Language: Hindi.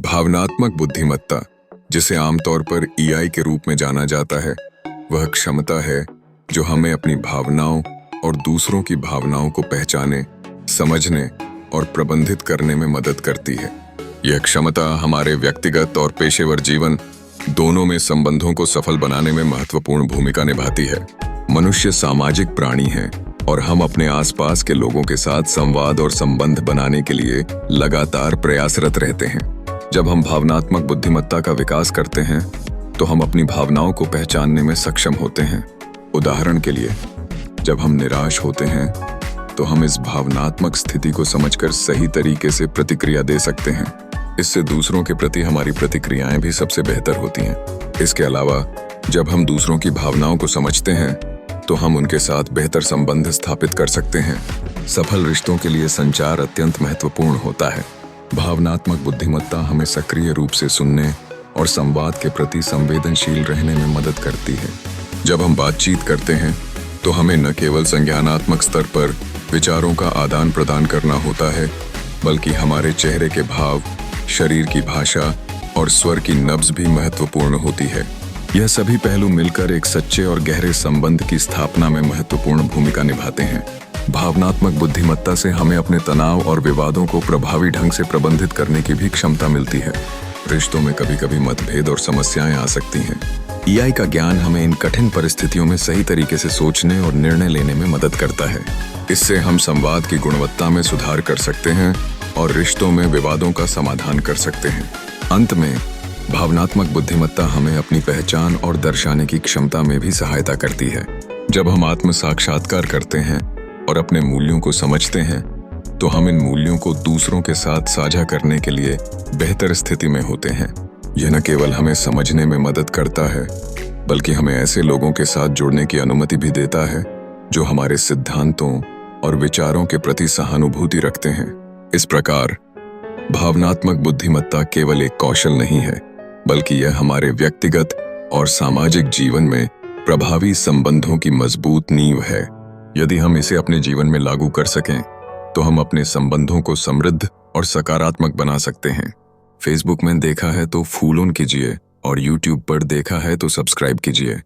भावनात्मक बुद्धिमत्ता, जिसे आमतौर पर ईआई के रूप में जाना जाता है, वह क्षमता है जो हमें अपनी भावनाओं और दूसरों की भावनाओं को पहचानने, समझने और प्रबंधित करने में मदद करती है। यह क्षमता हमारे व्यक्तिगत और पेशेवर जीवन दोनों में संबंधों को सफल बनाने में महत्वपूर्ण भूमिका निभाती है। मनुष्य सामाजिक प्राणी हैं और हम अपने आसपास के लोगों के साथ संवाद और संबंध बनाने के लिए लगातार प्रयासरत रहते हैं। जब हम भावनात्मक बुद्धिमत्ता का विकास करते हैं तो हम अपनी भावनाओं को पहचानने में सक्षम होते हैं। उदाहरण के लिए, जब हम निराश होते हैं तो हम इस भावनात्मक स्थिति को समझकर सही तरीके से प्रतिक्रिया दे सकते हैं। इससे दूसरों के प्रति हमारी प्रतिक्रियाएं भी सबसे बेहतर होती हैं। इसके अलावा, जब हम दूसरों की भावनाओं को समझते हैं तो हम उनके साथ बेहतर संबंध स्थापित कर सकते हैं। सफल रिश्तों के लिए संचार अत्यंत महत्वपूर्ण होता है। भावनात्मक बुद्धिमत्ता हमें सक्रिय रूप से सुनने और संवाद के प्रति संवेदनशील रहने में मदद करती है। जब हम बातचीत करते हैं तो हमें न केवल संज्ञानात्मक स्तर पर विचारों का आदान प्रदान करना होता है, बल्कि हमारे चेहरे के भाव, शरीर की भाषा और स्वर की नब्ज भी महत्वपूर्ण होती है। यह सभी पहलू मिलकर एक सच्चे और गहरे संबंध की स्थापना में महत्वपूर्ण भूमिका निभाते हैं। भावनात्मक बुद्धिमत्ता से हमें अपने तनाव और विवादों को प्रभावी ढंग से प्रबंधित करने की भी क्षमता मिलती है। रिश्तों में कभी कभी मतभेद और समस्याएं आ सकती हैं। ईआई का ज्ञान हमें इन कठिन परिस्थितियों में सही तरीके से सोचने और निर्णय लेने में मदद करता है। इससे हम संवाद की गुणवत्ता में सुधार कर सकते हैं और रिश्तों में विवादों का समाधान कर सकते हैं। अंत में, भावनात्मक बुद्धिमत्ता हमें अपनी पहचान और दर्शाने की क्षमता में भी सहायता करती है। जब हम आत्म साक्षात्कार करते हैं और अपने मूल्यों को समझते हैं तो हम इन मूल्यों को दूसरों के साथ साझा करने के लिए बेहतर स्थिति में होते हैं। यह न केवल हमें समझने में मदद करता है, बल्कि हमें ऐसे लोगों के साथ जुड़ने की अनुमति भी देता है जो हमारे सिद्धांतों और विचारों के प्रति सहानुभूति रखते हैं। इस प्रकार, भावनात्मक बुद्धिमत्ता केवल एक कौशल नहीं है, बल्कि यह हमारे व्यक्तिगत और सामाजिक जीवन में प्रभावी संबंधों की मजबूत नींव है। यदि हम इसे अपने जीवन में लागू कर सकें तो हम अपने संबंधों को समृद्ध और सकारात्मक बना सकते हैं। फेसबुक में देखा है तो फॉलो कीजिए और यूट्यूब पर देखा है तो सब्सक्राइब कीजिए।